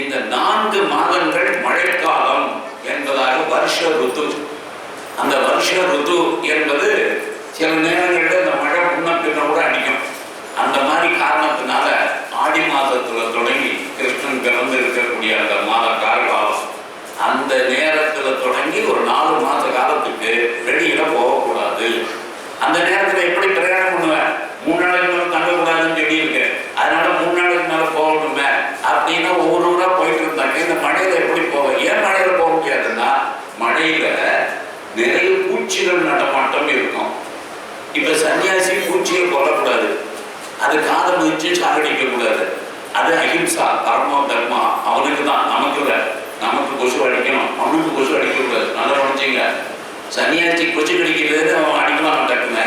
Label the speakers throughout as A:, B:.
A: இந்த 4 மாதங்கள் மழைக்காலம் என்பதாக வருஷ ருத்து. அந்த வருஷ ருத்து என்பது சில நேரங்களில் இந்த மழை முன்ன பின்ன கூட அடிக்கும். அந்த மாதிரி காரணத்தினால ஆடி மாதத்துல தொடங்கி கிருஷ்ணன் பிறந்து இருக்கக்கூடிய அந்த மாத காலம், அந்த நேரத்துல தொடங்கி ஒரு 4 மாத காலத்துக்கு வெளியில போகக்கூடாது. அந்த நேரத்துல எப்படி பிரயாணம் பண்ணுவேன்? 3 நாளைக்கு மேல தங்கக்கூடாதுன்னு சொல்லி இருக்கு. அதனால 3 நாளைக்கு மேல போகணுமே அப்படின்னா ஒவ்வொரு ஊரா போயிட்டு இருந்தாங்க. இந்த மழையில எப்படி போக? ஏன் மழையில போக முடியாதுன்னா, மழையில நிறைய பூச்சிகள் நடமாட்டம் இருக்கும். இப்ப சன்னியாசி பூச்சியை கொல்லக்கூடாது, அது காதை மிதிச்சு சாகடிக்க கூடாது. அது அஹிம்சா, கர்மம், தர்மா. அவனுக்கு தான், நமக்கு இல்லை. நமக்கு கொசு அடிக்கணும், அவனுக்கு கொசு அடிக்க கூடாது. நல்லா படிச்சுங்க. சன்னியாசி கொசு கடிக்கிறது அவன் அடிக்கலாம், டக்குன்னு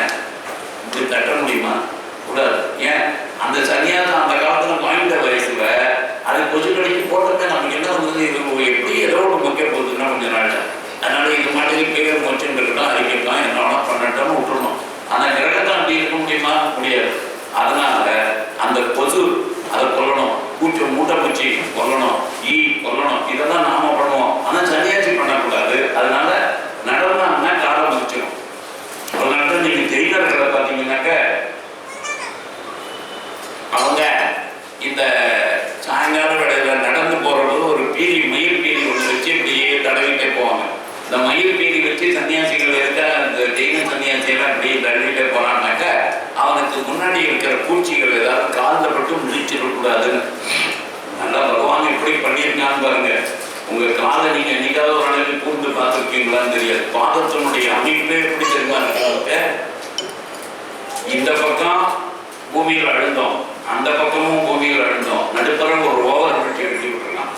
A: இப்படி தட்ட முடியுமா? கூடாது. ஏன்? அந்த சன்னியாசம் அந்த காலத்துல வாய்ந்த வயசுல அது கொசு கடிக்கு போட்டப்ப நமக்கு என்ன வந்தது? இது எப்படி ஏதோ ஒரு முக்கிய போகுதுன்னா கொஞ்ச நாள். அதனால இது மாதிரி பேர் மொச்சுன்னு இருக்கட்டும், அறிக்கலாம், என்ன வேணா பண்ணட்டோம்னு விட்டுருணும். ஆனா கிரகத்தை அப்படி இருக்க முடியுமா? முடியாது. அதனால அந்த கொசு அதை கொல்லணும், மூட்டை பூச்சி கொல்லணும், ஈ கொல்லணும், இதெல்லாம் நாம பண்ணுவோம். ஆனா சன்னியாசி பண்ணக்கூடாது. அதனால நடந்தாங்கன்னா காலம் முடிச்சிடும். அதனால நீங்க தெரியாத பார்த்தீங்கன்னாக்க அவங்க இந்த சாயங்கால வேளையில நடந்து போறது ஒரு பீரி, மயில் பீரி ஒன்று வச்சு இப்படியே தடவிட்டே போவாங்க. இந்த மயில் பீரி வச்சு சன்னியாசிகள் இருக்க அந்த ஜெயின சன்னியாசியெல்லாம் இப்படி தடவிட்டே போறான்னாக்க அவனுக்கு முன்னாடி இருக்கிற பூச்சிகள் ஏதாவது காலில் பட்டு முடிச்சிடக்கூடாதுன்னு. நல்லா பகவான் எப்படி பண்ணியிருக்கான்னு பாருங்க. உங்க காலை நீங்க என்னைக்காவது ஒரு அளவுக்கு கூர்ந்து பார்த்துருக்கீங்களான்னு தெரியாது. பாதத்தினுடைய அமைப்பே எப்படி தெரியுமா இருக்கு? இந்த பக்கம் பூமியில் அழுந்தோம், அந்த பக்கமும் பூமியில் அழுந்தோம், நடுப்புறம் ஒரு ஓவர் வெட்டி விட்டுருக்கான்.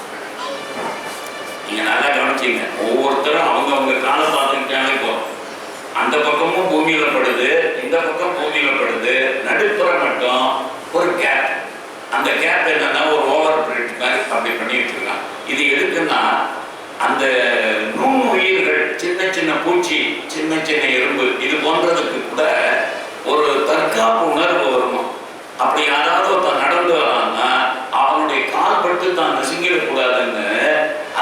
A: நீங்க நல்லா கவனிச்சீங்க. ஒவ்வொருத்தரும் அவங்க காலை பார்த்துக்கிட்டாலே போதும். அந்த பக்கமும் பூமியில படுது, இந்த பக்கம் பூமியில படுது, நடுப்புறம் மட்டும் ஒரு கேப். அந்த கேப் என்னன்னா ஒரு ஓவர் பிரிட் மாதிரி அப்படி பண்ணி வச்சிருக்கான். இது எதுக்குன்னா அந்த நுண் உயிர்கள், சின்ன சின்ன பூச்சி, சின்ன சின்ன எறும்பு, இது போன்றதுக்கு கூட ஒரு தற்காப்பு உணர்வு வருமா. அப்படி யாராவது ஒருத்தன் நடந்து வரான்னா அவனுடைய கால் பட்டு தான் நசுங்கிடக்கூடாதுன்னு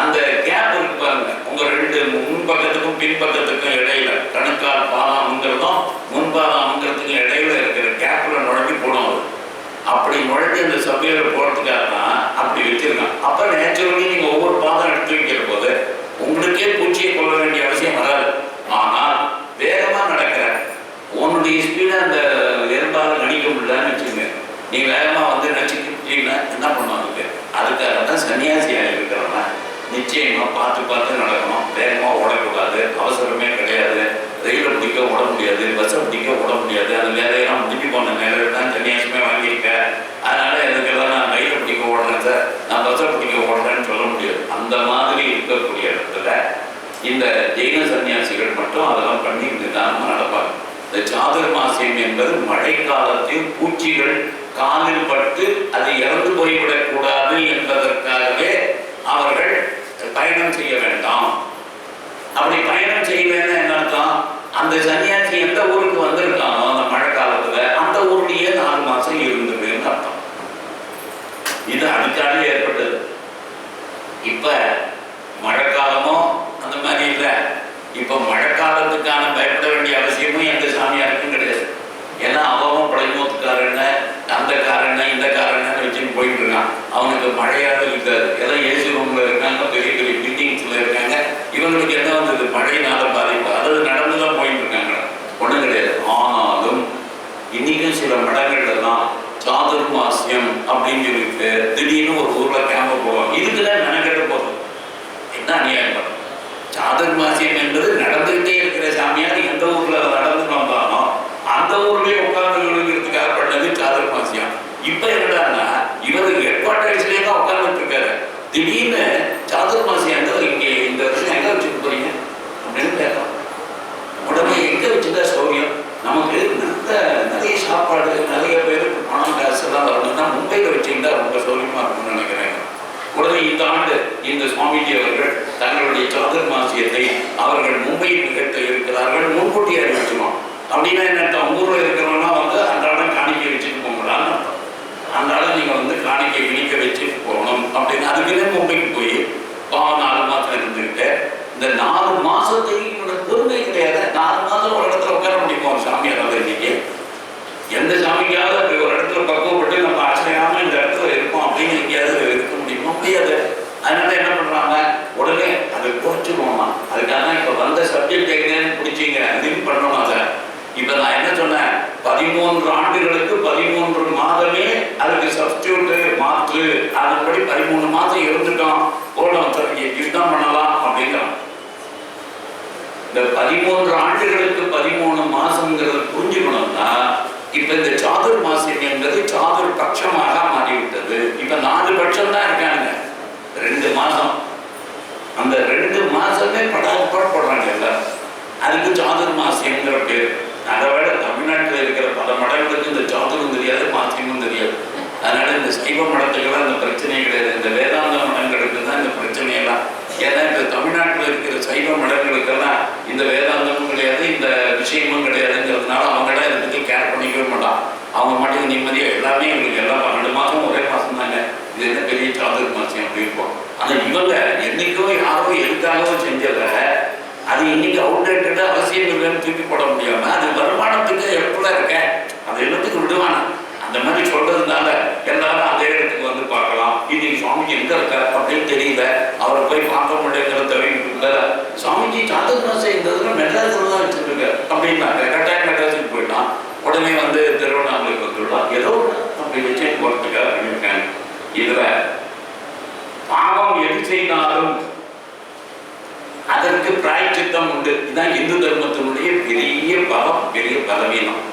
A: அந்த கேப் இருக்கு பாருங்க. உங்க 2 முன்பக்கத்துக்கும் பின்பக்கத்துக்கும் இடையில, கணுக்கால் பாதாம்ங்கிறதும் முன்பாதாம்ங்கிறதுக்கும் இடையில இருக்கிற கேப்ல நுழைஞ்சு போடும். அப்படி நுழைஞ்சு அந்த சபையில போறதுக்காக தான் அப்படி வச்சிருக்கான். அப்ப நேச்சுரலி நீங்க ஒவ்வொரு பாதம் எடுத்து வைக்கிற போது உங்களுக்கே பூச்சியை கொள்ள வேண்டிய அவசியம் வராது. ஆனால் வேகமா நடக்கிற உன்னுடைய ஸ்பீட அந்த எறும்பால நடிக்க முடியலன்னு வச்சுங்க. நீ வேகமா வந்து நடிச்சுக்கிட்டீங்கன்னா என்ன பண்ணுவாங்க? அதுக்காக தான் சன்னியாசியாக இருக்கிறவங்க நிச்சயமா பார்த்து நடக்கணும். வேகமா ஓடக்கூடாது, அவசரமே கிடையாது. ரயில பிடிக்க ஓட முடியாது, பஸ்ஸை பிடிக்க ஓட முடியாது. அந்த வேலையெல்லாம் முடிஞ்சு போன நேரம் தான் சன்னியாசமே வாங்கியிருக்கேன். அதனால எனக்கெல்லாம் நான் ரயில பிடிக்க ஓடுறேன் சார், நான் பஸ்ஸை பிடிக்க ஓடுறேன்னு சொல்ல முடியாது. அந்த மாதிரி இருக்கக்கூடிய இடத்துல இந்த ஜெயின சன்னியாசிகள் மட்டும் அதெல்லாம் பண்ணி நிதானமா நடப்பாங்க. இந்த சாதுர்மாசியம் என்பது மழைக்காலத்தில் பூச்சிகள் காலில் பட்டு அது இறந்து போய்விடக்கூடாது என்பதற்காகவே அவர்கள் பயணம் செய்ய வேண்டாம். அப்படி பயணம் செய்யலன்னு என்ன அர்த்தம்? அந்த சன்னியாசி எந்த ஊருக்கு வந்திருக்கானோ அந்த மழை காலத்துல அந்த ஊர்லயே 4 மாசம் இருந்துருன்னு அர்த்தம். இது அதுக்காக ஏற்பட்டது. இப்ப மழைக்காலமும் அந்த மாதிரி இல்லை. இப்ப மழைக்காலத்துக்கான பயப்பட வேண்டிய அவசியமும் எந்த சாமியாருக்கும் கிடையாது. ஏன்னா அவன் பழைமூத்துக்காரன், அந்த காரன், இந்த காரன்னு வச்சுன்னு போயிட்டு இருக்கான். அவனுக்கு மழையாக இருக்காது. எல்லாம் ஏசி ரூம்ல இருக்காங்க, பெரிய பெரிய பில்டிங்ஸ்ல இருக்காங்க. இவங்களுக்கு என்ன வந்தது? மழையினால பாதிப்பு. அதாவது நடந்துதான் போயிட்டு இருக்காங்க, ஒண்ணும் கிடையாது. ஆனாலும் இன்னைக்கும் சில மடங்கள்ல தான் சாதுர்மாசியம் அப்படின்னு சொல்லிட்டு திடீர்னு ஒரு ஊர்ல கேம்ப போவாங்க. இதுக்குதான் மெனக்கெட்டு போதும். என்ன அநியாயம்? சாதுர்மாசியம் என்பது நடந்துகிட்டே இருக்கிற சாமியார் எந்த ஊர்ல நடந்து வந்தானோ அந்த ஊர்லயே உட்கார்ந்து விழுகிறதுக்காக பண்ணது சாதுர்மாசியம். இப்ப என்னடான்னா இவர் ஹெட் குவார்டர்ஸ்லயே தான் உட்கார்ந்துட்டு இருக்காரு. திடீர்னு சாதுர்மாசியம் இங்க இந்த வருஷம் எங்க வச்சுட்டு போறீங்க அப்படின்னு கேட்கலாம். உடனே எங்க வச்சுட்டா சௌரியம்? நமக்கு நிறைய சாப்பாடு, நிறைய பேருக்கு பணம் காசு எல்லாம் வரணும்னா மும்பையில வச்சுக்கிட்டா ரொம்ப சௌரியமா இருக்கும்னு நினைக்கிறேன். உடனே இந்த ஆண்டு இந்த சுவாமிஜி அவர்கள் தங்களுடைய சாதுர்மாசியத்தை அவர்கள் மும்பையில் நிகழ்த்த இருக்கிறார்கள். முன்கூட்டி அறிவிச்சுவோம். அப்படின்னா என்ன அர்த்தம்? ஊரில் இருக்கிறவங்கன்னா வந்து அன்றாடம் காணிக்கை வச்சுட்டு போங்களான்னு அர்த்தம். அதனால நீங்க வந்து காணிக்கை விணிக்க வச்சு போகணும் அப்படின்னு அதுக்குன்னே மும்பைக்கு போய் 4 மாசம் இருந்துக்கிட்டு இந்த 4 மாசத்தையும் பொறுமை கிடையாது. 4 மாசம் ஒரு இடத்துல உட்கார முடியுமா ஒரு சாமியார்? இன்னைக்கு எந்த சாமிக்காவது அப்படி ஒரு இடத்துல பக்குவப்பட்டு நம்ம ஆச்சரியாம இந்த இடத்துல இருக்கோம் அப்படின்னு எங்கேயாவது இருக்க முடியுமா? முடியாது. அதனால என்ன பண்றாங்க, உடனே அதை குறைச்சிருவோமா. அதுக்காக இப்ப வந்த சப்ஜெக்ட் எங்கன்னு பிடிச்சிங்க அப்படின்னு பண்ணணும். அதை இப்ப நான் என்ன சொன்னேன், 13 ஆண்டுகளுக்கு 13 மாதமே அதுக்கு சப்ஸ்டியூட் மாற்று, அதன்படி 13 மாதம் இருந்துட்டோம் போடும் யுத்தம் பண்ணலாம் அப்படிங்கிறோம். இந்த 13 ஆண்டுகளுக்கு 13 மாசம்ங்கிறது புரிஞ்சுக்கணும்னா இப்ப இந்த சாதுர் மாசம் என்பது சாதுர் பட்சமாக மாறிவிட்டது. இப்ப 4 பட்சம் தான் இருக்காங்க. 2 மாசம், அந்த 2 மாசமே படாப்பாடு போடுறாங்க எல்லாரும். அதுக்கு சாதுர் மாசியம்ங்கிற பேர். அதை விட தமிழ்நாட்டில் இருக்கிற பல மடங்களுக்கு இந்த சாதுரும் தெரியாது, மாசியமும் தெரியாது. அதனால இந்த சைவ மடத்துக்கெல்லாம் இந்த பிரச்சனையே கிடையாது. இந்த வேதாந்த மடங்களுக்கு தான் இந்த பிரச்சனையெல்லாம். ஏன்னா இந்த தமிழ்நாட்டில் இருக்கிற சைவ மடங்களுக்கெல்லாம் இந்த வேதாந்தமும் கிடையாது, இந்த விஷயமும் கிடையாதுங்கிறதுனால அவங்களாம் இதை பற்றி கேர் பண்ணிக்கவே மாட்டான். அவங்க மட்டும் நிம்மதியாக எல்லாமே எங்களுக்கு எல்லாம் 12 மாதம் ஒரே மாதம் தாங்க, இது என்ன பெரிய சாதுர் மாசியம் அப்படி இருக்கும். ஆனால் இவங்க என்னைக்கோ யாரோ எதுக்காகவோ செஞ்சதை அது இன்னைக்கு அவுடேட்டடா அவசியம் இல்லைன்னு தூக்கி போட முடியாம அது வருமானத்துக்கு எப்படிலாம் இருக்க அது எல்லாத்துக்கும் விடுவான அந்த மாதிரி சொல்றதுனால எல்லாரும் அதே இடத்துக்கு வந்து பார்க்கலாம். இன்னைக்கு சுவாமிஜி எங்க இருக்கார் அப்படின்னு தெரியல, அவரை போய் பார்க்க முடியுங்கிற தவிர சுவாமிஜி சாதுர் மாசம் இருந்ததுன்னா மெட்ராஸில் தான் வச்சுருக்காரு அப்படின்னாங்க. கட்டாயம் மெட்ராஸுக்கு போயிட்டான். உடனே வந்து திருவண்ணாமலைக்கு வந்துடலாம், ஏதோ அப்படி வச்சு போறதுக்காக பண்ணியிருக்காங்க. இதுல பாவம் எது செய்தாலும் அதற்கு பிராயச்சித்தம் உண்டு. இதுதான் இந்து தர்மத்தினுடைய பெரிய பாவம், பெரிய பலவீனம்.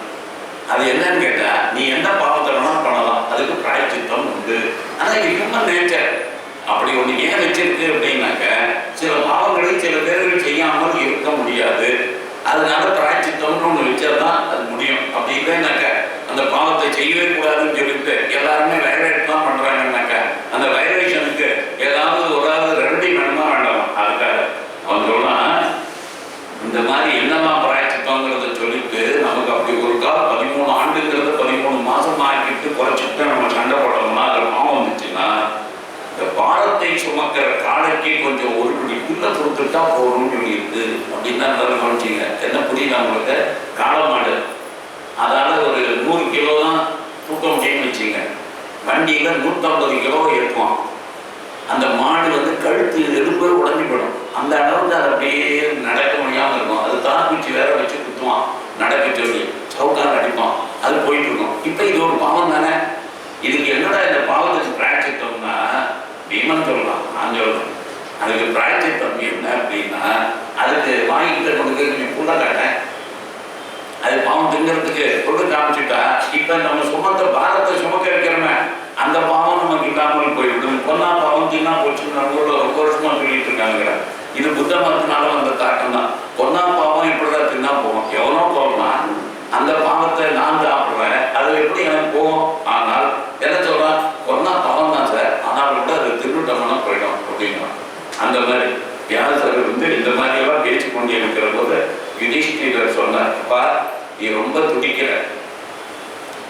A: அது என்னன்னு கேட்டா, நீ என்ன பாவத்தை வேணா பண்ணலாம், அதுக்கு பிராயச்சித்தம் உண்டு. ஆனா இது ஹியூமன் நேச்சர் அப்படி ஒண்ணு ஏன் வச்சிருக்கு அப்படின்னாக்க, சில பாவங்களை சில பேர்கள் செய்யாமல் இருக்க முடியாது. அதனால பிராயச்சித்தம்னு ஒண்ணு வச்சாதான் அது முடியும். அப்படி இல்லைன்னாக்க அந்த பாவத்தை செய்யவே கூடாதுன்னு சொல்லிட்டு எல்லாருமே வயலேட் தான் பண்றாங்கன்னாக்க அந்த வயலேஷனுக்கு ஏதாவது ஒரு ரெண்டு வேணுமா வேண்டாம். அதுக்காக அவன் சொல்லலாம், இந்த மாதிரி என்னெல்லாம் பிராயச்சித்தங்கிறத சொல்லிட்டு நமக்கு அப்படி ஒரு கால 13 ஆண்டுங்கிறத 13 மாசம் ஆக்கிட்டு குறைச்சிட்டு நம்ம சண்டை போடணும்னா அதில் பாவம் வந்துச்சுன்னா இந்த பாரத்தை சுமக்கிற காலைக்கு கொஞ்சம் ஒரு பிடிக்குள்ள கொடுத்துட்டா போகணும்னு சொல்லியிருக்கு அப்படின்னு தான் எல்லாரும் கவனிச்சிங்க. என்ன புரியுது அவங்களுக்கு? காளை மாடு அதால ஒரு 100 கிலோ தான் தூக்க முடியும்னு வச்சுங்க. வண்டியில 150 கிலோ ஏற்றுவான். அந்த மாடு வந்து கழுத்து எலும்பு உடஞ்சி போடும். அந்த அளவுக்கு அதை அப்படியே நடக்க முடியாமல் இருக்கும். அது தாக்குச்சி வேற வச்சு குத்துவான், நடக்க சொல்லி சவுக்கால் அடிப்பான், அது போயிட்டு இருக்கும். இப்போ இது ஒரு பாவம் தானே. இதுக்கு என்னடா இந்த பாவத்துக்கு பிராயச்சித்தம்னா பீமன் சொல்லலாம், நான் சொல்றேன். அதுக்கு பிராயச்சித்தம் என்ன அப்படின்னா, அதுக்கு வாங்கிட்டு கொடுக்க கொஞ்சம் புள்ள காட்டேன், அது பாவம் திங்கிறதுக்கு கொண்டு காமிச்சுட்டா இப்ப நம்ம சுமத்த பாரத்தை சுமக்க வைக்கிறோமே அந்த பாவம் நமக்கு இல்லாமல் போய்விடும். பொன்னா பாவம் தின்னா போச்சுன்னு நம்ம ஊர்ல ரொம்ப வருஷமா சொல்லிட்டு இருக்காங்க. இது புத்த மதத்தினால வந்த தாக்கம் தான். பொன்னா பாவம் இப்படிதான் தின்னா போவோம், எவனோ போகலாம் அந்த பாவத்தை நான் சாப்பிடுறேன், அது எப்படி எனக்கு போகும். ஆனால் என்ன சொல்றான், பொன்னா பாவம் தான் சார், ஆனால் கூட அது திருவிட்டம்னா போயிடும் அப்படிங்கிறான். அந்த மாதிரி வியாசர் வந்து இந்த மாதிரி எல்லாம் பேச்சு கொண்டு இருக்கிற போது யுதிஷ்டிரர் சொன்னார், அப்பா நீ ரொம்ப துடிக்கிற,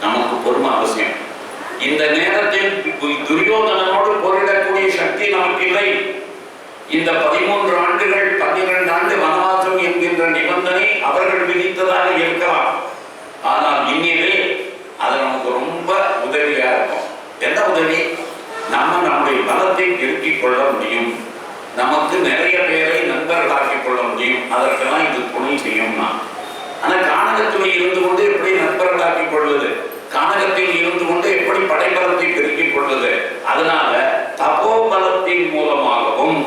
A: நமக்கு பொறுமை அவசியம். இந்த நேரத்தில் துரியோதனனோடு போரிடக்கூடிய சக்தி நமக்கு இல்லை. இந்த 13 ஆண்டுகள் 12 ஆண்டு வனவாசம் என்கின்ற நிபந்தனை அவர்கள் விதித்ததாக இருக்கலாம். ஆனால் இனிமே அது நமக்கு ரொம்ப உதவியா இருக்கும். என்ன உதவி? நம்ம நம்முடைய பலத்தை பெருக்கிக் கொள்ள முடியும், நமக்கு நிறைய பேரை நண்பர்களாக்கிக் கொள்ள முடியும். அதற்கெல்லாம் இது துணை செய்யும்னா. ஆனா கானகத்தில் இருந்து கொண்டு எப்படி நண்பர்களாக்கிக் கொள்வது, கானகத்தில் இருந்து கொண்டு எப்படி படைபலத்தை பெருக்கிக் கொள்வது? அதனால தபோபலத்தின் மூலமாகவும்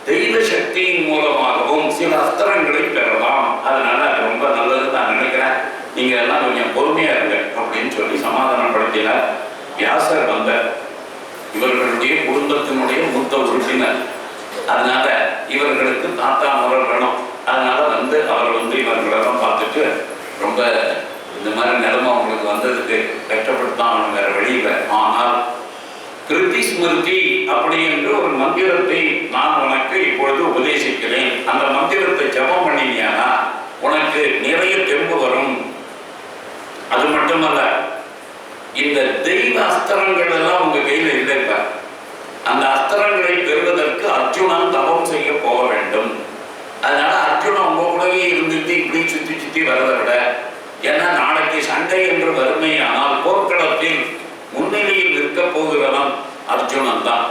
A: தெய்வ சக்தியின் மூலமாகவும் சில அஸ்திரங்களை பெறலாம். அதனால அது ரொம்ப நல்லது நான் நினைக்கிறேன். நீங்க எல்லாம் கொஞ்சம் பொறுமையா இருங்க அப்படின்னு சொல்லி சமாதானப்படுத்தினார். வியாசர் வந்த இவர்களுடைய குடும்பத்தினுடைய மூத்த உறுப்பினர், அதனால இவர்களுக்கு தாத்தா முறை வேணும். அதனால வந்து அவர் வந்து இவர்களெல்லாம் பார்த்துட்டு ரொம்ப இந்த மாதிரி நிலைமை அவங்களுக்கு வந்ததுக்கு கஷ்டப்படுத்தான், வேற வழியில. ஆனால் கிருதி ஸ்மிருதி அப்படி என்று ஒரு மந்திரத்தை நான் உனக்கு இப்பொழுது உபதேசிக்கிறேன். அந்த மந்திரத்தை ஜபம் பண்ணினியானா உனக்கு நிறைய தெம்பு வரும். அது மட்டுமல்ல, இந்த தெய்வ அஸ்திரங்கள் எல்லாம் உங்க கையில இல்லை. இப்ப அந்த அஸ்திரங்களை பெறுவதற்கு அர்ஜுனன் தவம் செய்ய போக வேண்டும். அதனால அர்ஜுனன் உங்க கூடவே இருந்துட்டு இப்படி சுத்தி சுத்தி வரதை விட, ஏன்னா நாளைக்கு சண்டை என்று வறுமையானால் போர்க்களத்தில் முன்னிலையில் இருக்க போகிறவன் அர்ஜுனன் தான்.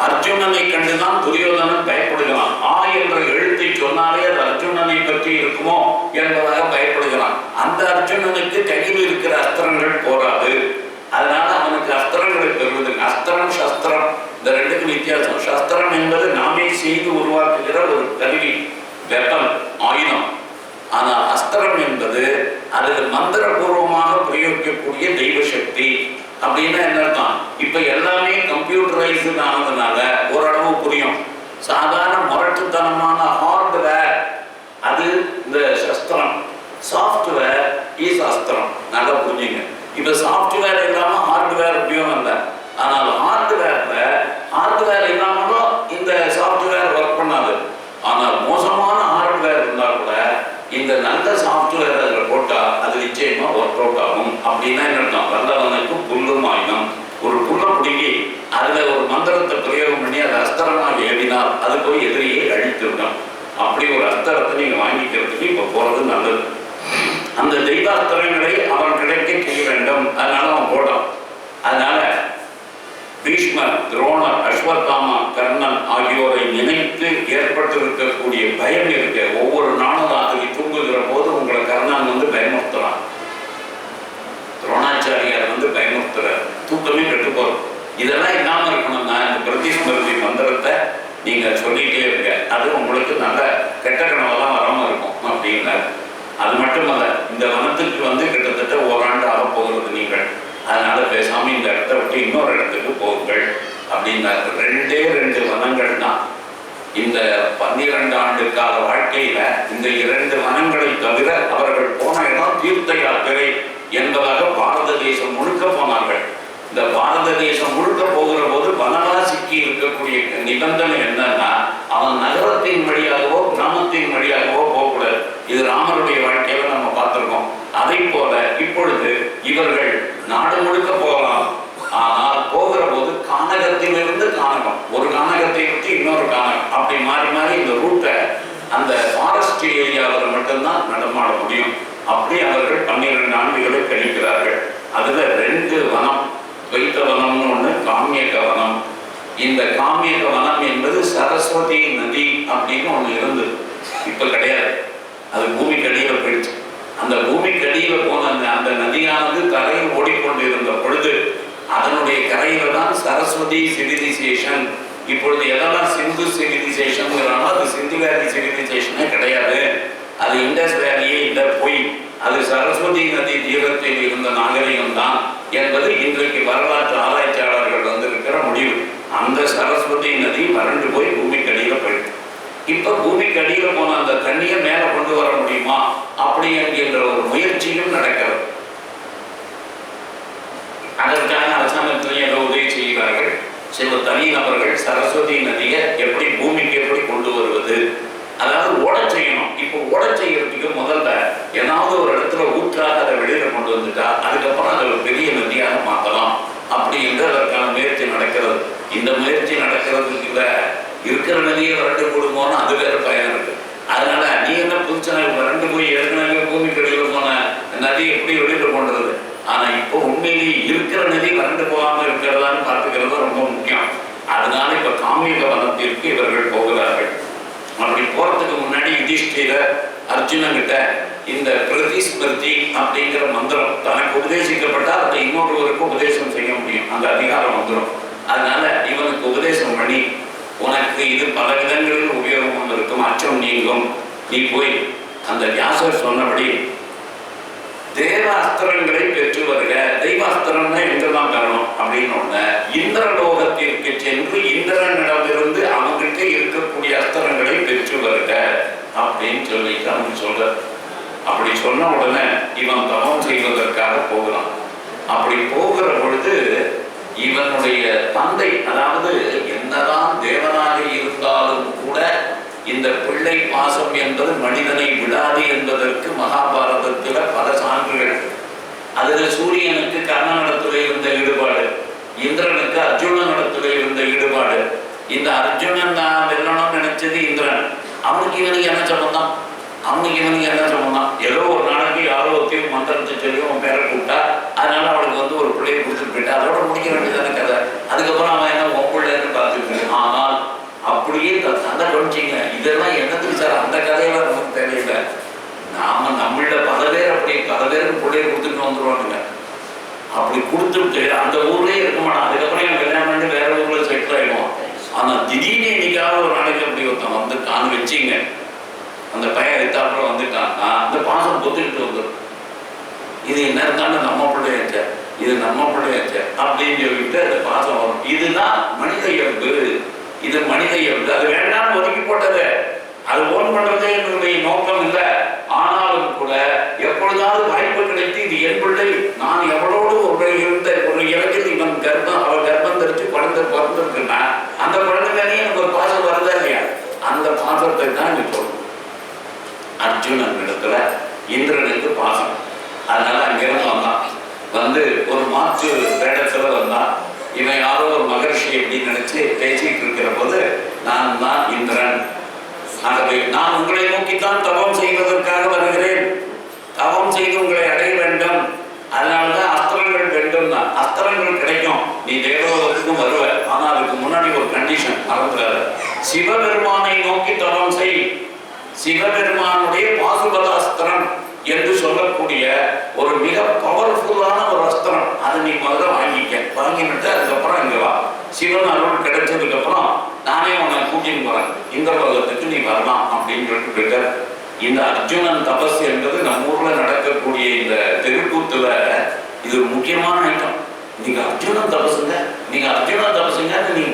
A: அர்ஜுனனை கண்டுதான் துரியோதனன் பயப்படுகிறான். என்ற எழுத்தை சொன்னாலே அது அர்ஜுனனை பற்றி இருக்குமோ என்பதாக பயப்படுகிறான். அந்த அர்ஜுனனுக்கு கையில் இருக்கிற அஸ்திரங்கள் போராது. அதனால அவனுக்கு அஸ்திரங்களை பெறுவது. அஸ்திரம் சஸ்திரம் இந்த ரெண்டுக்கும் வித்தியாசம். சஸ்திரம் என்பது நாமே செய்து உருவாக்குகிற ஒரு கருவி, வெப்பன், ஆயுதம். ஆனால் அஸ்திரம் என்பது அதில் மந்திரபூர்வமாக பிரயோகிக்கக்கூடிய தெய்வ சக்தி. அப்படின்னா என்ன அர்த்தம்? இப்ப எல்லாமே கம்ப்யூட்டரைஸ்டு ஆனதுனால ஓரளவு புரியும். சாதாரண முரட்டுத்தனமான ஹார்ட்வேர் அது இந்த சஸ்திரம், சாஃப்ட்வேர் இஸ் அஸ்திரம். நல்லா புரிஞ்சுங்க. இப்ப சாஃப்ட்வேர் இல்லாம ஹார்ட்வேர் உபயோகம் இல்லை. ஆனால் ஹார்ட்வேர் இல்லாமலும் இந்த சாஃப்ட்வேர் ஒர்க் பண்ணாது. ஆனால் மோசமான ஹார்ட்வேர் இருந்தா கூட இந்த நல்ல சாஃப்ட்வேர் அதில் போட்டா அது நிச்சயமா ஒர்க் அவுட் ஆகும். அப்படின்னா என்ன? வல்லவனுக்கு புல்லும் ஆயுதம். ஒரு புல்லை பிடிங்கி அதுல ஒரு மந்திரத்தை பிரயோகம் பண்ணி அதை அஸ்திரமாக எழுதினால் அது போய் எதிரியை அழித்துவிடும். அப்படி ஒரு அஸ்திரத்தை நீங்க வாங்கிக்கிறதுக்கு இப்ப போறது நல்லது. அந்த தெய்வாஸ்திரங்களை அவன் கிடைக்க செய்ய வேண்டும். அதனால அவன் போட்டான். அதனால பீஷ்மர், துரோணர், அஸ்வத்தாமா, கர்ணன் ஆகியோரை நினைத்து ஏற்பட்டிருக்கக்கூடிய பயம் இருக்க. ஒவ்வொரு நாளும் ராத்திரி தூங்குகிற போது உங்களை கர்ணன் வந்து பயமுறுத்துறான், துரோணாச்சாரியார் வந்து பயமுறுத்துறார், தூக்கமே கெட்டு போறோம். இதெல்லாம் இல்லாம இருக்கணும்னா இந்த பிரதிஸ்மிருதி மந்திரத்தை நீங்க சொல்லிட்டே இருக்க. அது உங்களுக்கு நல்ல கெட்ட கனவெல்லாம் வராம இருக்கும் அப்படின்னாரு. அது மட்டுமல்ல, இந்த வனத்துக்கு வந்து கிட்டத்தட்ட ஓராண்டு ஆக போகிறது நீங்கள். அதனால பேசாம இந்த இடத்த விட்டு இன்னொரு இடத்துக்கு போகுங்கள் அப்படின்னாரு. 2 வனங்கள் தான் இந்த 12 ஆண்டு கால வாழ்க்கையில. இந்த 2 வனங்களை தவிர அவர்கள் போன இடம் தீர்த்த யாத்திரை என்பதாக பாரத தேசம் முழுக்க போனார்கள். இந்த பாரத தேசம் முழுக்க போகிற போது வனவாசிக்கு இருக்கக்கூடிய நிபந்தனை என்னன்னா, அவன் நகரத்தின் வழியாகவோ கிராமத்தின் வழியாகவோ போகக்கூடாது. இது ராமருடைய வாழ்க்கையில நம்ம பார்த்திருக்கோம். அதை போல இப்பொழுது இவர்கள் நாடு முழுக்க போகலாம். ஆனால் போகிற போது கானகத்திலிருந்து கானகம், ஒரு கானகத்தை விட்டு இன்னொரு கானகம், அப்படி மாறி மாறி இந்த ரூட்டை அந்த ஃபாரஸ்ட் ஏரியாவில் மட்டும்தான் நடமாட முடியும். அப்படி அவர்கள் 12 ஆண்டுகளை கழிக்கிறார்கள். அதுல 2 வனம், துவைத்த வனம்னு ஒண்ணு, காமியக வனம். இந்த காமியக வனம் என்பது சரஸ்வதி நதி அப்படின்னு ஒண்ணு இருந்தது. இப்ப கிடையாது, அது பூமிக்கடியில போயிடுச்சு. அந்த பூமிக்கடியில போன அந்த நதியானது கரையில் ஓடிக்கொண்டு இருந்த பொழுது அதனுடைய கரையில தான் சரஸ்வதி சிவிலைசேஷன். இப்பொழுது எதெல்லாம் சிந்து சிவிலைசேஷன், அது சிந்து வேலி சிவிலைசேஷனே கிடையாது. அது இண்டஸ் வேலியே இல்லை, போய் அது சரஸ்வதி நதி தீரத்தில் இருந்த நாகரிகம் தான் என்பது இன்றைக்கு வரலாற்று ஆராய்ச்சியாளர்கள் வந்திருக்கிற முடிவு. அந்த சரஸ்வதி நதி வறண்டு போய் பூமிக்கடியில போயிடுது. இப்ப பூமிக்கடியில போன அந்த தண்ணியை மேல கொண்டு வர முடியுமா அப்படி என்கின்ற ஒரு முயற்சியும் நடக்கிறது. அதற்கான அரசாங்கத்திலேயே உதவி செய்கிறார்கள் சில தனிநபர்கள். சரஸ்வதி நதியை எப்படி பூமிக்கு எப்படி கொண்டு வருவது, அதாவது ஓட செய்யணும். இப்போ ஓட செய்யறதுக்கு முதல்ல ஏதாவது ஒரு இடத்துல ஊற்றாக அதை வெளியில கொண்டு வந்துட்டா அதுக்கப்புறம் அதை ஒரு பெரிய நதியாக மாற்றலாம் அப்படி என்று அதற்கான முயற்சி நடக்கிறது. இந்த முயற்சி நடக்கிறதுக்கு இருக்கிற நதியை வறண்டு கொடுமோன்னு அது வேற பயன் இருக்கு. அதனால நீ என்ன புதுச்சனை வறண்டு போய் ஏற்கனவே பூமிக்கடியில போன நதி எப்படி வெளியில கொண்டுறது. ஆனா இப்போ உண்மையிலேயே இருக்கிற நதி வறண்டு போகாம இருக்கிறதான்னு பார்த்துக்கிறது ரொம்ப முக்கியம். அதனால இப்ப காமியக வனத்திற்கு இவர்கள் போகிறார்கள். அப்படி போறதுக்கு முன்னாடி யுதிஷ்டிரர் அர்ஜுனன் கிட்ட இந்த பிரதிஸ்மிருதி அப்படிங்கிற மந்திரம் தனக்கு உபதேசிக்கப்பட்டால் அதை இன்னொருவருக்கு உபதேசம் செய்ய முடியும், அந்த அதிகாரம் வந்துடும். அதனால இவனுக்கு உபதேசம் பண்ணி, உனக்கு இது பல விதங்களில் உபயோகம் இருக்கும், அச்சம் நீங்கும், நீ போய் அந்த வியாசர் சொன்னபடி தேவாஸ்திரங்களை பெற்று வருக. தெய்வாஸ்திரம்னா எங்கெல்லாம் பெறணும் அப்படின்னு ஒண்ணு, இந்திரலோகத்திற்கு சென்று இந்திரனிடமிருந்து அவங்கிட்ட இருக்கக்கூடிய அஸ்திரங்களை பெற்று வருக அப்படின்னு சொல்லிட்டு அவங்க சொல்ற. அப்படி சொன்ன உடனே இவன் தவம் செய்வதற்காக போகிறான். அப்படி போகிற பொழுது இவனுடைய தந்தை, அதாவது என்னதான் தேவனாக இருந்தாலும் கூட இந்த பிள்ளை பாசம் என்பது மனிதனை விடாது என்பதற்கு மகாபாரதத்தில் பல சான்றுகள். அதுல சூரியனுக்கு கர்ணனிடத்தில் இருந்த ஈடுபாடு, இந்திரனுக்கு அர்ஜுனனிடத்துல இருந்த ஈடுபாடு. இந்த அர்ஜுனன் நான் வெல்லணும்னு நினைச்சது இந்திரன். அவனுக்கு இவனுக்கு என்ன சம்பந்தம்? ஏதோ ஒரு நாளைக்கு யாரோ ஒருத்தையும் மந்திரத்தை சொல்லி அவன் பேரை கூப்பிட்டா, அதனால அவனுக்கு ஒரு பிள்ளையை கொடுத்துட்டு போயிட்டா, அதோட முடிக்க வேண்டியதான கதை. அதுக்கப்புறம் அவன் என்ன ஒப்பிள்ளைன்னு பார்த்துட்டு. ஆனால் அப்படியே அந்த கவனிச்சிங்க, இதெல்லாம் என்னதுக்கு சார் அந்த கதையெல்லாம் நமக்கு தெரியல. நாம நம்மள பல பேருக்கு பிள்ளையை கொடுத்துட்டு வந்துருவானுங்க. அப்படி கொடுத்துட்டு அந்த ஊர்லயே இருக்க மாட்டான். அதுக்கப்புறம் என் கல்யாணம் பண்ணி வேற ஊர்ல செட்டில் ஆயிடுவான். ஆனா திடீர்னு இன்னைக்காவது ஒரு நாளைக்கு அப்படி ஒருத்தன் வந்துட்டான்னு வச்சிங்க, அந்த பையன் எடுத்தாப்புல வந்துட்டான்னா அந்த பாசம் பொத்துக்கிட்டு வந்துடும். இது என்ன இருந்தாலும் நம்ம பிள்ளையாச்ச, இது நம்ம பிள்ளையாச்ச அப்படின்னு சொல்லிட்டு அந்த பாசம் வரும். இதுதான் மனித இயல்பு. இது மனித இயல்பு. அது வேண்டாம்னு ஒதுக்கி போட்டது. அது ஓன் பண்றதே என்னுடைய நோக்கம் இல்லை. ஆனாலும் கூட எப்பொழுதாவது வாய்ப்பு கிடைத்து இது என் பிள்ளை, நான் எவ்வளோடு ஒரு இடத்தில் இவன் அவள் கர்ப்பம் தரிச்சு குழந்தை பிறந்திருக்குன்னா அந்த குழந்தைனே எனக்கு ஒரு பாசம் வருதா இல்லையா? அந்த பாசத்தை தான் நீ சொல்லணும். அர்ஜுனன் இடத்துல இந்திரனுக்கு பாசம். அதனால அங்கிருந்து வந்தான். ஒரு மாற்று வேடத்துல வந்தான். இவன் யாரோ ஒரு மகர்ஷி அப்படின்னு நினைச்சு பேசிட்டு இருக்கிற போது, நான் தான் இந்திரன், ஆகவே நான் உங்களை நோக்கித்தான் தவம் செய்வதற்காக வருகிறேன். தவம் செய்து உங்களை அடைய வேண்டும். அதனாலதான் அஸ்திரங்கள் வேண்டும் தான். அஸ்திரங்கள் கிடைக்கும், நீ தேவலோகத்துக்கும் வருவ. ஆனா அதுக்கு முன்னாடி ஒரு கண்டிஷன் மறந்துடாது. சிவபெருமானை நோக்கி தவம் செய். சிவபெருமானுடைய பாசுபதாஸ்திரம் என்று சொல்லக்கூடிய ஒரு மிக பவர்ஃபுல்லான ஒரு அஸ்திரம். அதை நீ முதல்ல வாங்கிட்டு அதுக்கப்புறம் இங்க வா. சிவன் அருள் கிடைச்சதுக்கு அப்புறம் நானே உன்னை கூட்டின்னு போறேன், இந்த உலகத்துக்கு நீ வரலாம் அப்படின்னு சொல்லிட்டு. இந்த அர்ஜுனன் தபஸ் என்பது நம்ம ஊர்ல நடக்கக்கூடிய இந்த தெருக்கூத்துல இது ஒரு முக்கியமான ஐட்டம். நீங்க அர்ஜுனன் தபசுங்க நீங்க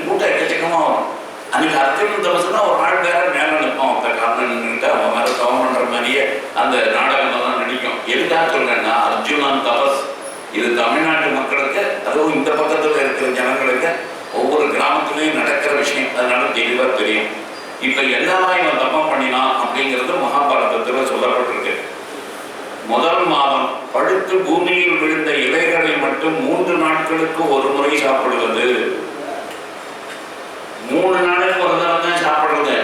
A: கூட்டம் எக்கச்சக்கமா வரும். அன்னைக்கு அர்ஜுனன் தபசுன்னா ஒரு ஆள் வேற மேல நிற்போம். அந்த காரணம் நின்றுட்டு அவன் மேல தவம் பண்ற மாதிரியே அந்த நாடகமெல்லாம் நடிக்கும். எதுக்காக சொல்றேன்னா அர்ஜுனன் தபஸ் இது தமிழ்நாட்டு மக்களுக்கு, அதுவும் இந்த பக்கத்துல இருக்கிற ஜனங்களுக்கு ஒவ்வொரு கிராமத்திலையும் நடக்கிற விஷயம். அதனால தெளிவா தெரியும். இப்ப என்னதான் இவன் தப்பம் பண்ணினான் அப்படிங்கிறது மகாபாரதத்துல சொல்லப்பட்டிருக்கு. முதல் மாதம் படுத்து பூமியில் விழுந்த இலைகளை மட்டும் 3 நாட்களுக்கு ஒரு முறை சாப்பிடுவது. 3 நாளைக்கு ஒரு தடவை தான் சாப்பிடுறது.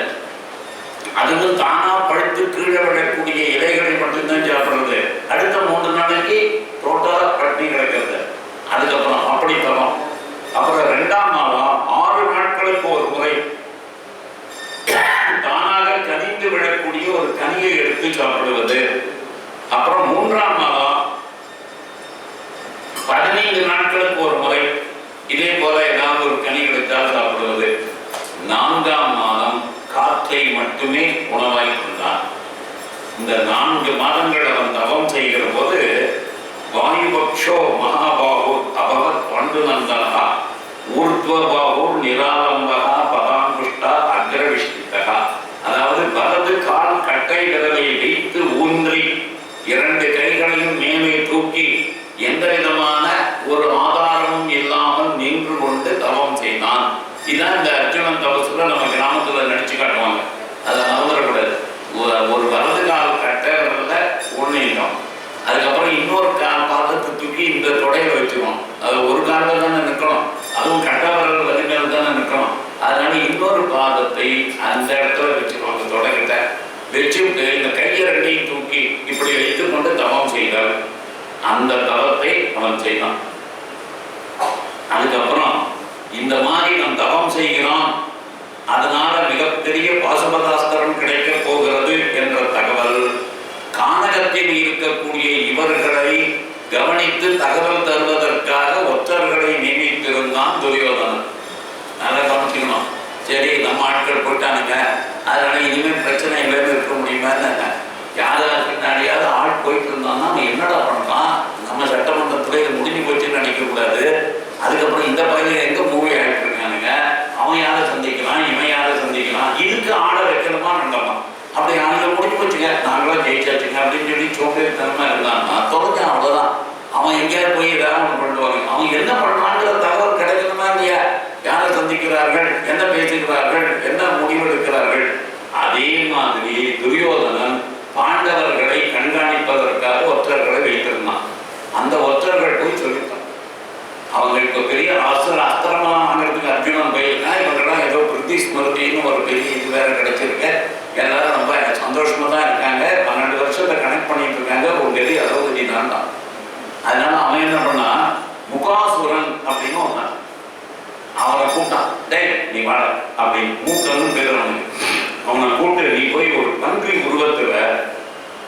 A: அதுவும் தானா படுத்து கீழே விடக்கூடிய இலைகளை மட்டும்தான் சாப்பிடுறது. அடுத்த 3 நாளைக்கு டோட்டலா பட்டி கிடக்கிறது. அதுக்கப்புறம் அப்படி தரம். அப்புறம் 2ஆம் மாதம் 6 நாட்களுக்கு ஒரு முறை தானாக கனிந்து விடக்கூடிய ஒரு கனியை எடுத்து சாப்பிடுவது. அப்புறம் 3ஆம் மாதம் 15 நாட்களுக்கு ஒரு முறை இதே போல ஏதாவது ஒரு கனி கிடைத்தால் சாப்பிடுவது. 4ஆம் மாதம் காற்றை மட்டுமே உணவாய் கொண்டான். இந்த 4 மாதங்கள் அவன் தவம் செய்கிற போது வாயுபக்ஷோ மகாபாகு அபவத் பண்டுநந்தனா ஊர்த்வபாகு நிராலம்பகா பதாங்குஷ்டா அக்ரவிஷ்டிதா. அதாவது வலது கால் கட்டை விரலை வைத்து ஊன்றி 2 கைகளையும் மேலே தூக்கி எந்த விதமான ஒரு ஆதாரமும் இல்லாமல் நின்று கொண்டு தவம் செய்தான். இதான் இந்த அர்ஜுனன் தபசுல நம்ம கிராமத்துல நடிச்சு காட்டுவாங்க. அதை மறந்துடக்கூடாது. ஒரு வலது கால் கட்டை விரல ஊன்றிட்டோம், அதுக்கப்புறம் இன்னொரு பாதத்தை தூக்கி இந்த தொடையில வச்சுக்கணும். அது ஒரு காலில் தானே நிற்கணும், அதுவும் கட்டை விரல் வலிமையில தானே நிற்கணும். அதனால இன்னொரு பாதத்தை அந்த இடத்துல வச்சுக்கணும். தொடங்கிட்ட வச்சுட்டு இந்த கையை 2ஐயும் தூக்கி இப்படி வைத்துக் கொண்டு தவம் செய்தால் அந்த தவத்தை அவன் செய்தான். அதுக்கப்புறம் இந்த மாதிரி நாம் தவம் செய்கிறோம், அதனால மிகப்பெரிய பாசுபதாஸ்திரம் கிடைக்க போகிறது என்ற தகவல் கானகத்தில் இருக்கக்கூடிய இவர்களை கவனித்து தகவல் தருவதற்காக ஒற்றர்களை நியமித்திருந்தான் துரியோதனன். நல்லா கவனிக்கணும். சரி, நம்ம ஆட்கள் போயிட்டானுங்க, அதனால இனிமேல் பிரச்சனை இல்லைன்னு இருக்க முடியுமா? யாராவது பின்னாடியாவது ஆள் போயிட்டு இருந்தான்னா அவன் என்னடா பண்ணலாம், நம்ம சட்டமன்றத்துல இது முடிஞ்சு போச்சுன்னு நினைக்க கூடாது. அதுக்கப்புறம் இந்த பகுதியில் எங்க மூவி ஆகிட்டு இருக்கானுங்க, அவன் யாரை சந்திக்கலாம், இவன் யாரை சந்திக்கலாம், இதுக்கு ஆளை வைக்கணுமா வேண்டாமா? அப்படி அவங்க முடிஞ்சு போச்சுங்க, நாங்களாம் ஜெயிச்சாச்சுங்க அப்படின்னு சொல்லி சோம்பேறித்தனமா இருந்தான்னா தொடர்ச்சான். அவ்வளவுதான். அவன் எங்கேயாவது போய் ஏதாவது ஒன்று பண்ணுவாங்க. அவன் என்ன பண்றாங்கிற தகவல் கிடைக்கணுமா இல்லையா? யாரை சந்திக்கிறார்கள், என்ன பேசுகிறார்கள், என்ன முடிவெடுக்கிறார்கள். அதே மாதிரி துரியோதனன் பாண்டவர்களை கண்காணிப்பதற்காக ஒற்றர்களை வைத்திருந்தான். அந்த ஒற்றர்கள் போய் சொல்லிட்டான், அவங்க இப்போ பெரிய அஸ்திரமெல்லாம் வாங்குறதுக்கு அர்ஜுனன் போயிருக்கா. இவங்கெல்லாம் ஏதோ பிரிட்டிஷ் ஸ்மிருதின்னு ஒரு பெரிய இது வேற கிடைச்சிருக்கு. எல்லாரும் ரொம்ப சந்தோஷமா தான் இருக்காங்க. 12 வருஷத்தை கனெக்ட் பண்ணிட்டு இருக்காங்க. ஒரு கதி 60 தான் தான். அதனால அவன் என்ன பண்ணா, முகாசுரன் அப்படின்னு ஒன்னான். அவனை கூப்பிட்டான், டே நீ வாழ அப்படின்னு. மூக்கன்னு பேர் அவனுக்கு. அவனை கூப்பிட்டு நீ போய் ஒரு பன்றி உருவத்துல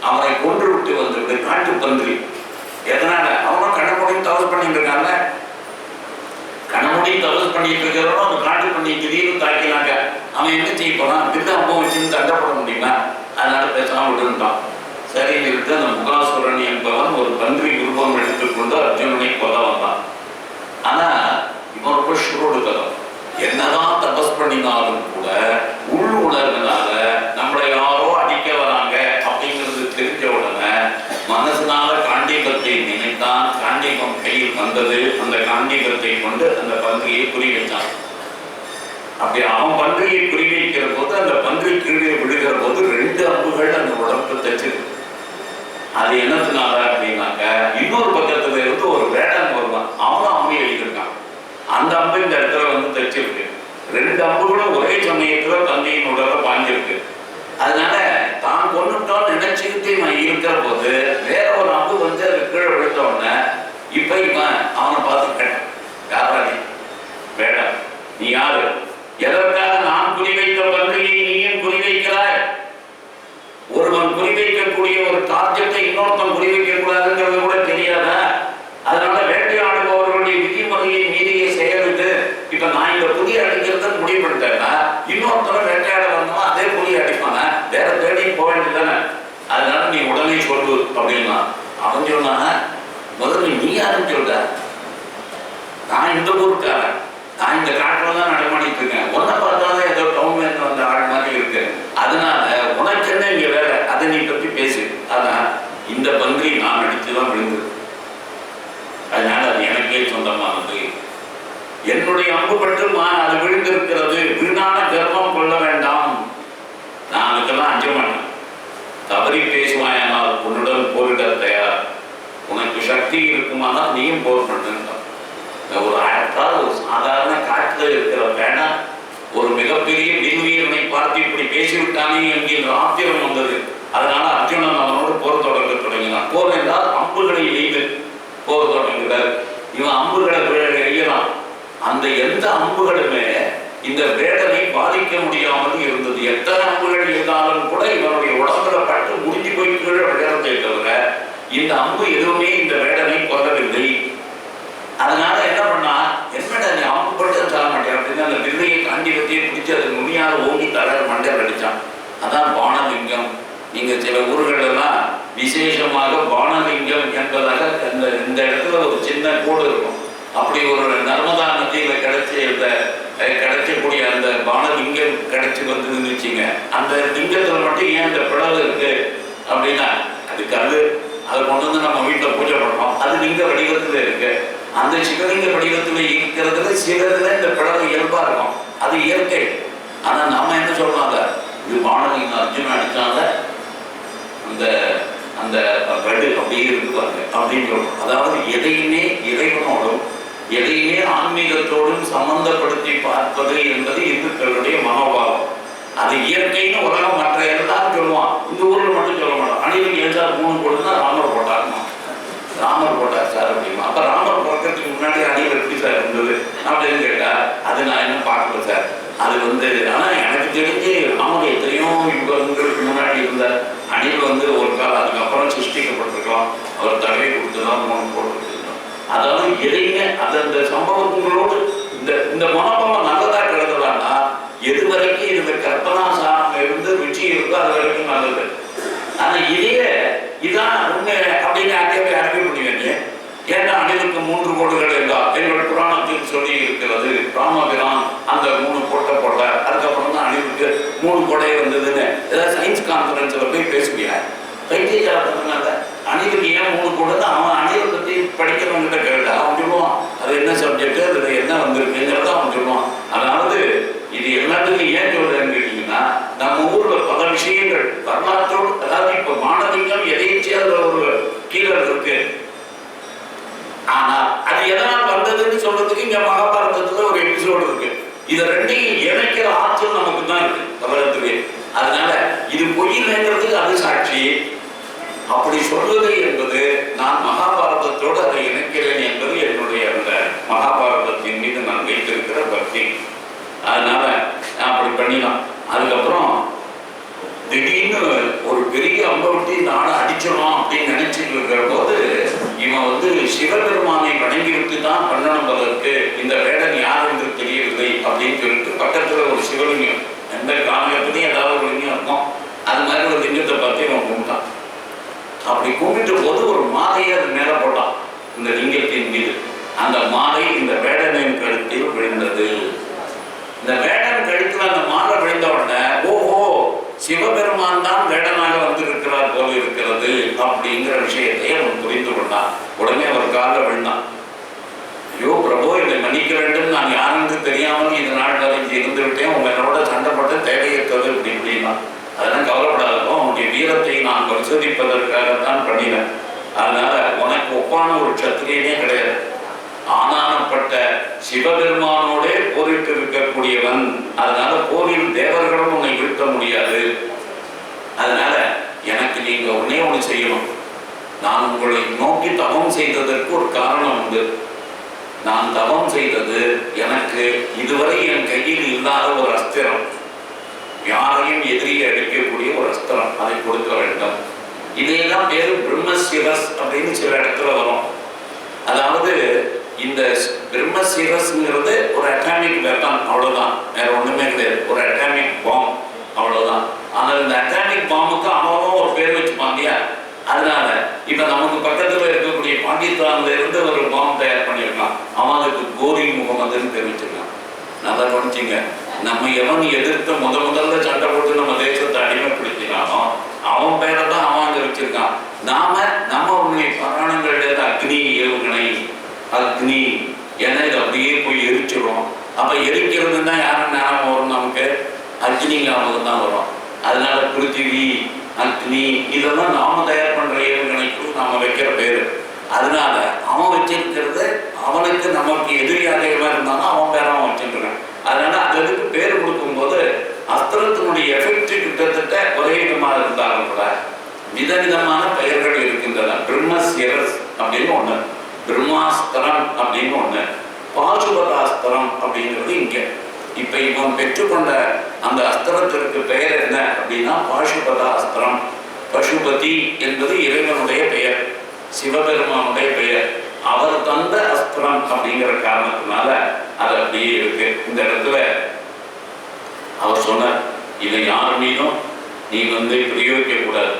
A: அவனை கொன்று விட்டு வந்துவிட்டு, காட்டு பன்றி. எதனால? அவனும் கண்ணமுடியும் தவறு பண்ணிட்டு இருக்காங்க. கண்ணமுடியும் தவறு பண்ணிட்டு இருக்கிறவனும் அவன் காட்டு பண்ணி திடீர்னு தாக்கினாங்க. அவன் என்ன செய்ய போறான்? விட்டு அப்போ வச்சுன்னு தண்டப்பட முடியுமா? அதனால பேசாம விட்டுட்டான். சரி இருக்கு. அந்த முகாசுரன் என்பவன் ஒரு பன்றி உருவம் எடுத்துக்கொண்டு அர்ஜுனனை கொல்ல வந்தான். ஆனா இவன் ரொம்ப ஷுரோடு கதம். என்னதான் தபஸ் பண்ணினாலும் கூட உள் உணர்வுனால நம்மளை யாரோ அடிக்க வராங்க அப்படிங்கிறது தெரிஞ்ச உடனே மனசுனால காண்டீபத்தை நினைத்தான். காண்டீபம் கையில் வந்தது. அந்த காண்டீபத்தை கொண்டு அந்த பன்றியை குறி வச்சான். அப்படி அவன் பன்றியை குறி வைக்கிற போது அந்த பன்றி கீழே விழுகிற போது 2 அம்புகள் அந்த உடம்பு தச்சிருக்கு. அது என்னத்தினால அப்படின்னாக்க, இன்னொரு பக்கத்துல இருந்து ஒரு வேடன் வருவான். அவனும் அம்பு எழுதியிருக்கான். அந்த அம்பு இந்த இடத்துல வந்து தச்சிருக்கு. 2 அம்புகளும் ஒரே சமயத்துல தந்தையின் உடல பாஞ்சிருக்கு. அதனால தான் கொண்டுட்டோன்னு நினைச்சுக்கிட்டு இவன் இருக்கிற போது வேற ஒரு அம்பு வந்து அது கீழே விழுந்த உடனே இப்ப இவன் அவனை பார்த்து கேட்டான், யாராடி வேடம், நீ யாரு? எதற்காக நான் குறிவைத்த பன்றியை நீயும் குறிவைக்கிறாய்? ஒருவன் குறிவைக்கக்கூடிய ஒரு டார்கெட்டை இன்னொருத்தன் குறிவைக்க கூடாதுங்கிறது கூட தெரியாத. அதனால வேட்டையாடுபவர்களுடைய விதிமுறையை மீறிய செயலுக்கு இப்ப நான் இந்த புதிய அடிக்கிறத முடிவுபடுத்தேன்னா இன்னொருத்தனை வேட்டையாட வந்தோம் அதே புதிய அடிப்பான, வேற தேடி போக வேண்டியதானே. அதனால நீ உடனே சொல்லு அப்படின்னா அவன் சொன்னா, முதல்ல நீ யாருன்னு சொல்ற? நான் இந்த ஊருக்காரன், நான் இந்த காட்டுல தான் நடமாடிட்டு இருக்கேன். உன்னை பார்த்தாதான் ஏதோ டவுன்ல வந்த ஆள் மாதிரி இருக்கு. அதனால உனக்கு என்ன இங்க வேலை, அதை நீ பத்தி பேசு. அதான் இந்த பன்றி நான் அடிச்சுதான் விழுந்தது. அதனால அது எனக்கே சொந்தமானது. என்னுடைய அம்பு பட்டு அது விழுந்திருக்கிறது. வீணான கர்மம் கொள்ள வேண்டாம். நான் அதுக்கெல்லாம் அஞ்ச மாட்டேன். தவறி பேசுவாயானால் உன்னுடன் போரிட தயார். உனக்கு சக்தி இருக்குமானால் நீயும் போர் பண்ணுங்க. ஒரு சாதாரண காட்டுல இருக்கிற வேணா ஒரு மிகப்பெரிய விண்வீரனை பார்த்து இப்படி பேசிவிட்டானே என்கின்ற ஆத்திரம் வந்தது. அதனால அர்ஜுனன் அவனோடு போர் தொடங்க தொடங்கினான். போர் என்றால் அம்புகளை எய்து போர் தொடங்குகிறார். இவன் அம்புகளை எய்யலாம். அந்த எந்த அம்புகளுமே இந்த வேடனை பாதிக்க முடியாமல் இருந்தது. எத்தனை அம்புகள் இருந்தாலும் கூட இவனுடைய உடம்புல பட்டு முடிஞ்சு போய் கீழே விளையாடத்தை தவிர இந்த அம்பு எதுவுமே இந்த வேடனை கொல்லவில்லை. அதனால என்ன பண்ணா, என்னடா நீ அம்பு பட்டு தர மாட்டேன் அப்படின்னு அந்த வில்லையை காண்டிபத்தையே பிடிச்சி அது நுனியால் ஓங்கி தர மண்டையில் அடிச்சான். அதான் பானலிங்கம். நீங்க சில ஊர்கள் எல்லாம் விசேஷமாக பானலிங்கம் என்பதாக இந்த இடத்துல ஒரு சின்ன கூடு இருக்கும். அப்படி ஒரு நர்மதா நதியில கிடைச்சக்கூடிய அந்த பானலிங்கம் கிடைச்சி வந்ததுன்னு வச்சுங்க. அந்த லிங்கத்துல மட்டும் ஏன் இந்த பிளவு இருக்கு அப்படின்னா, அதுக்கு அதை கொண்டு வந்து நம்ம வீட்டில் பூஜை பண்றோம். அது லிங்க வடிவத்துல இருக்கு. அந்த சிவலிங்க வடிவத்துல இருக்கிறதுல சிலதுல இந்த பிளவு இயல்பா இருக்கும். அது இயற்கை. ஆனா நாம என்ன சொல்றாங்க, இது பானலிங்கம் அர்ஜுனன் அடிச்சாங்க அந்த அந்த வடு அப்படியே இருக்குவாங்க அப்படின்னு சொல்றோம். அதாவது எதையுமே இறைவனோடும் எதையுமே ஆன்மீகத்தோடும் சம்பந்தப்படுத்தி பார்ப்பது என்பது இந்துக்களுடைய மனோபாவம். அது இயற்கைன்னு உலகம் மற்ற எல்லாரும் சொல்லுவான். இந்த ஊர்ல மட்டும் சொல்ல மாட்டோம். அணிலுக்கு எழுதார் 3 போடுதுன்னா ராமர் போட்டாருமா, ராமர் போட்டார் சார் அப்படிமா. அப்ப ராமர் போடுறதுக்கு முன்னாடி அணில் எப்படி சார் இருந்தது அப்படின்னு கேட்டா, அது நான் இன்னும் பார்க்கல சார். அது ஆனா எனக்கு தெரிஞ்சு ராமர் எத்தனையோ யுகங்களுக்கு முன்னாடி இருந்த அணில் ஒரு காலம் அதுக்கப்புறம் சிருஷ்டிக்கப்பட்டிருக்கலாம். அவர் தடவை கொடுத்துதான் 3 போட்டு. அதாவது எதையுமே அந்த சம்பவங்களோடு இந்த மனோபாவம் நல்லதா கிடக்குறான்னா எது வரைக்கும் இந்த கற்பனா சாரம் இருந்து ருச்சி இருக்கோ அது வரைக்கும் நல்லது. ஆனா இதான் உண்மை அப்படின்னு போய் அறிக்கை பண்ணுவீங்க. ஏன்னா அணிலுக்கு 3 கோடுகள் இருந்தால் எங்களோட புராணத்தில் சொல்லி இருக்கிறது. ராமபிரான் அந்த 3 கோட்டை போட்டார். அதுக்கப்புறம் தான் அணிலுக்கு 3 கோடை வந்ததுன்னு ஏதாவது சயின்ஸ் கான்ஃபரன்ஸ்ல போய் பேசுவியா? பைத்தியக்காரத்தினால அணிலுக்கு ஏன் 3 கோடுன்னு அவன் அணிலை பத்தி படிக்கிறவங்கிட்ட கேட்டா அவன் சொல்லுவான் அது என்ன சப்ஜெக்ட், அதுல என்ன வந்திருக்குங்கிறத அவன் சொல்லுவான். அதாவது இது எல்லாத்துக்கும் ஏன் சொல்றேன்னு கேட்டீங்கன்னா, நம்ம ஊர்ல பல விஷயங்கள் வரலாற்றோடு, அதாவது இப்ப மானலிங்கம் எதையும் சேர்ந்த ஒரு கீழல் இருக்கு. ஆனா அது எதனால் வந்ததுன்னு இதை ரெண்டையும் இணைக்கிற ஆற்றல் நமக்கு தான் இருக்கு உலகத்திலே. அதனால இது பொய்யில்லைங்கிறதுக்கு அது சாட்சி. அப்படி சொல்வது என்பது நான் மகாபாரதத்தோடு அதை இணைக்கிறேன் என்பது என்னுடைய அந்த மகாபாரதத்தின் மீது நான் வைத்திருக்கிற பக்தி. அதனால அப்படி பண்ணிடலாம். அதுக்கப்புறம் திடீர்னு ஒரு பெரிய அம்பவட்டி நாடை அடிச்சிடலாம் அப்படின்னு நினைச்சிட்டு இருக்கிற போது இவன் வந்து சிவபெருமானை வணங்கிவிட்டு தான் பண்ணணும் போதற்கு இந்த வேடன் யார் என்று தெரியவில்லை அப்படின்னு சொல்லிட்டு பக்கத்துல ஒரு சிவலிங்கம், எந்த காலகட்டத்திலையும் ஏதாவது ஒரு லிங்கம் இருக்கும், அது மாதிரி ஒரு லிங்கத்தை பார்த்து இவன் கும்பிட்டான். அப்படி கும்பிட்ட போது ஒரு மாலையை அது மேல போட்டான் இந்த லிங்கத்தின் மீது. அந்த மாலை இந்த வேடனின் கழுத்தில் விழுந்தது. இந்த வேடன் கழுத்துல அந்த மாலை விழுந்த உடனே ஓஹோ சிவபெருமான் தான் வேடனாக வந்திருக்கிறார் போல இருக்கிறது அப்படிங்கிற விஷயத்தை அவன் புரிந்து கொண்டான். உடனே அவர் காலில் விழுந்தான். ஐயோ பிரபு, இதை மன்னிக்க வேண்டும், நான் யாருக்கு தெரியாமல் இந்த நாள் வரை இருந்து விட்டேன், உங்களோட சண்டைப்பட்டு தேவையற்றது இப்படி இப்படின்னா. அதெல்லாம் கவலைப்படாதோ, உன்னுடைய வீரத்தை நான் பரிசோதிப்பதற்காகத்தான் பண்ணினேன். அதனால உனக்கு ஒப்பான ஒரு சத்திரியனே கிடையாது. ஆனானப்பட்ட சிவபெருமானோடே போரிட்டு இருக்கக்கூடியவன். அதனால போரில் தேவர்களும் உன்னை வீழ்த்த முடியாது. அதனால எனக்கு நீங்க ஒன்னே ஒன்று செய்யணும். நான் உங்களை நோக்கி தவம் செய்ததற்கு ஒரு காரணம் உண்டு. நான் தவம் செய்தது எனக்கு இதுவரை என் கையில் இல்லாத ஒரு அஸ்திரம், யாரையும் எதிரியை அடிக்கக்கூடிய ஒரு அஸ்திரம், அதை கொடுக்க வேண்டும். இதையெல்லாம் பேரு பிரம்மசிரஸ் அப்படின்னு சில இடத்துல வரும். அதாவது இந்த பிரம்மசிரஸ்ங்கிறது ஒரு அட்டாமிக் வெப்பன், அவ்வளவுதான், வேற ஒண்ணுமே கிடையாது. ஒரு அட்டாமிக் பாம், அவ்வளவுதான். ஆனால் இந்த அட்டாமிக் பாம்புக்கு அவனும் ஒரு பேர் வச்சுப்பான் இல்லையா? அதனால இப்ப நமக்கு பக்கத்துல இருக்கக்கூடிய பாகிஸ்தான்ல இருந்து ஒரு பாம்பு தயார் பண்ணியிருக்கான். அவனுக்கு கோரி முகமதுன்னு தெரிவிச்சிருக்கான். நல்லா கவனிச்சிங்க. நம்ம எவன் எதிர்த்து முதல்ல சண்டை போட்டு நம்ம தேசத்தை அடிமைப்படுத்தினானோ அவன் பேரை தான் அவன் வச்சிருக்கான். நம்ம உன்னுடைய புராணங்கள்ல அக்னி ஏவுகணை, அக்னி ஏன்னா இது அப்படியே போய் எரிச்சிடும். அப்ப எரிக்கிறதுன்னா யாரும் ஞாபகம் வரும் நமக்கு? அக்னி ஞாபகம் தான் வரும். அதனால பிருத்திவி, அக்னி இதெல்லாம் நாம தயார் பண்ற ஏவுகணைக்கு நாம வைக்கிற பேரு. அதனால அவன் வச்சிருக்கிறது அவனுக்கு நமக்கு எதிரியாக இருந்தாலும் அவன் பேர அவன் வச்சிருக்கான். அதனால அதுக்கு பேர் கொடுக்கும் போது அஸ்திரத்தினுடைய எஃபெக்ட் கிட்டத்தட்ட ஒரே விதமாக இருந்தாலும் கூட விதவிதமான பெயர்கள் இருக்கின்றன. பிரம்மசிரஸ் அப்படின்னு ஒண்ணு, பிரம்மாஸ்திரம் அப்படின்னு ஒண்ணு, பாசுபதாஸ்திரம் அப்படிங்கிறது இங்க. இப்ப இவன் பெற்றுக்கொண்ட அந்த அஸ்திரத்திற்கு பெயர் என்ன அப்படின்னா பாசுபதாஸ்திரம். பசுபதி என்பது இறைவனுடைய பெயர், சிவபெருமானுடைய பெயர். அவர் தந்த அஸ்திரம் அப்படிங்கிற காரணத்தினால அது அப்படியே இருக்கு. இந்த இடத்துல அவர் சொன்னார், இதை யார் மீதும் நீ பிரயோகிக்க கூடாது.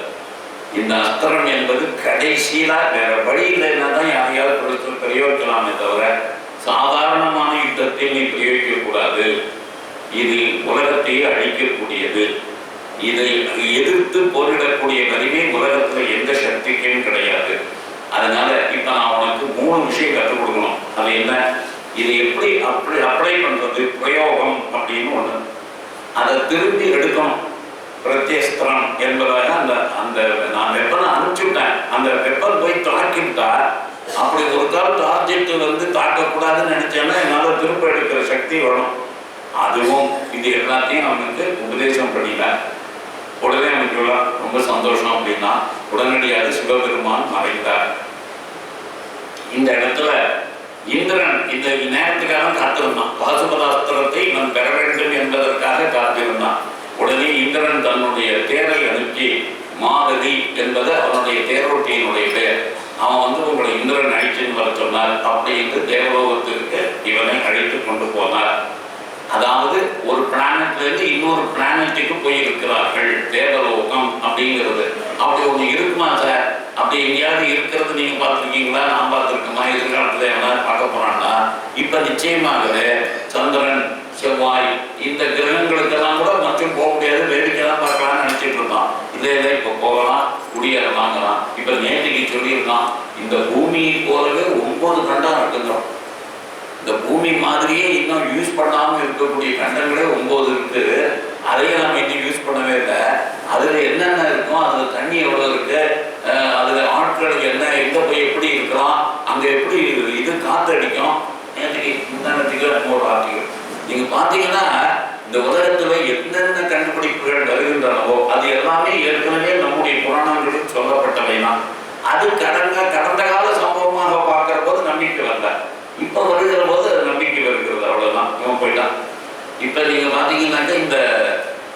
A: இந்த அஸ்திரம் என்பது கடைசியில வேற வழி இல்லைன்னா தான் யாரையாவது பிரயோகிக்கலாமே தவிர சாதாரணமான யுத்தத்தில் நீ பிரயோகிக்க கூடாது. இது உலகத்தையே அழிக்கக்கூடியது. இதை எதிர்த்து போரிடக்கூடிய வலிமை உலகத்துல எந்த சக்திக்கும் கிடையாது. அதனால இப்ப நான் உனக்கு 3 விஷயம் கற்றுக் கொடுக்கணும். அது என்ன? இதை எப்படி அப்ளை பண்றது, பிரயோகம் அப்படின்னு ஒண்ணு. அதை திரும்பி எடுக்கணும். பிரத்யஸ்திரம் என்பதாக அந்த நான் வெப்பனை அனுப்பிச்சுட்டேன். அந்த வெப்பன் போய் தாக்கிவிட்டா அப்படி ஒரு கால் டார்கெட் தாக்கக்கூடாதுன்னு நினைச்சேன்னா என்னால திரும்ப எடுக்கிற சக்தி வரும். அதுவும் இது எல்லாத்தையும் அவனுக்கு உபதேசம் பண்ணிட்டா. உடனே அவனுக்கு ரொம்ப சந்தோஷம் அப்படின்னா உடனடியாக சிவபெருமான் மறைந்தார். இந்த இடத்துல இந்திரன் இந்த நேரத்துக்காக காத்திருந்தான். பாசுபதாஸ்திரத்தை இவன் பெற வேண்டும் என்பதற்காக காத்திருந்தான். உடனே இந்திரன் தன்னுடைய தேரை அனுப்பி, மாதவி என்பது அவனுடைய தேரோட்டியினுடைய பேர், அவன் உங்களை இந்திரன் அழைச்சின்னு வர சொன்னார் அப்படின்னு தேவலோகத்திற்கு இவனை அழைத்து கொண்டு போனார். அதாவது ஒரு பிளானட்ல இருந்து இன்னொரு பிளானட்டுக்கு போயிருக்கிறார்கள். தேவலோகம் அப்படிங்கிறது அப்படி ஒண்ணு இருக்குமா சார்? அப்படி எங்கேயாவது இருக்கிறது நீங்க பார்த்துருக்கீங்களா? நான் பார்த்துருக்கோமா? எதிர்காலத்துல எவனாவது பார்க்க போறான்னா இப்ப நிச்சயமாகவே சந்திரன், செவ்வாய் இந்த கிரகங்களுக்கெல்லாம் கூட மற்றும் போக முடியாது, வேடிக்கைதான் பார்க்கலாம்னு நினைச்சிட்டு இருந்தோம். இல்ல இப்ப போகலாம், குடியேற வாங்கலாம். இப்ப நேற்றுக்கு சொல்லியிருக்கான், இந்த பூமியை போலவே 9 கண்டம் இருக்குங்கிறோம். இந்த பூமி மாதிரியே இன்னும் யூஸ் பண்ணாம இருக்கக்கூடிய கண்டங்களே 9 இருக்கு. அதையே நம்ம இன்னும் யூஸ் பண்ணவே இல்லை. அதுல என்னென்ன இருக்கும், அதுல தண்ணி எவ்வளவு இருக்கு, அதுல ஆட்களுக்கு என்ன, எங்க போய் எப்படி இருக்கலாம், அங்க எப்படி இது காத்து அடிக்கும். நேற்றுக்கு முந்தானத்துக்கு ஒரு ஆர்டிகல் நீங்க பாத்தீங்க இப்போ நீங்கள் பார்த்தீங்கன்னாக்கா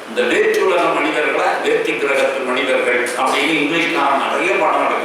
A: இந்த வேற்றுலக மனிதர்களா வேற்று கிரகத்து மனிதர்கள் அப்படின்னு இங்கிலீஷ்காரன் நிறைய பாடம்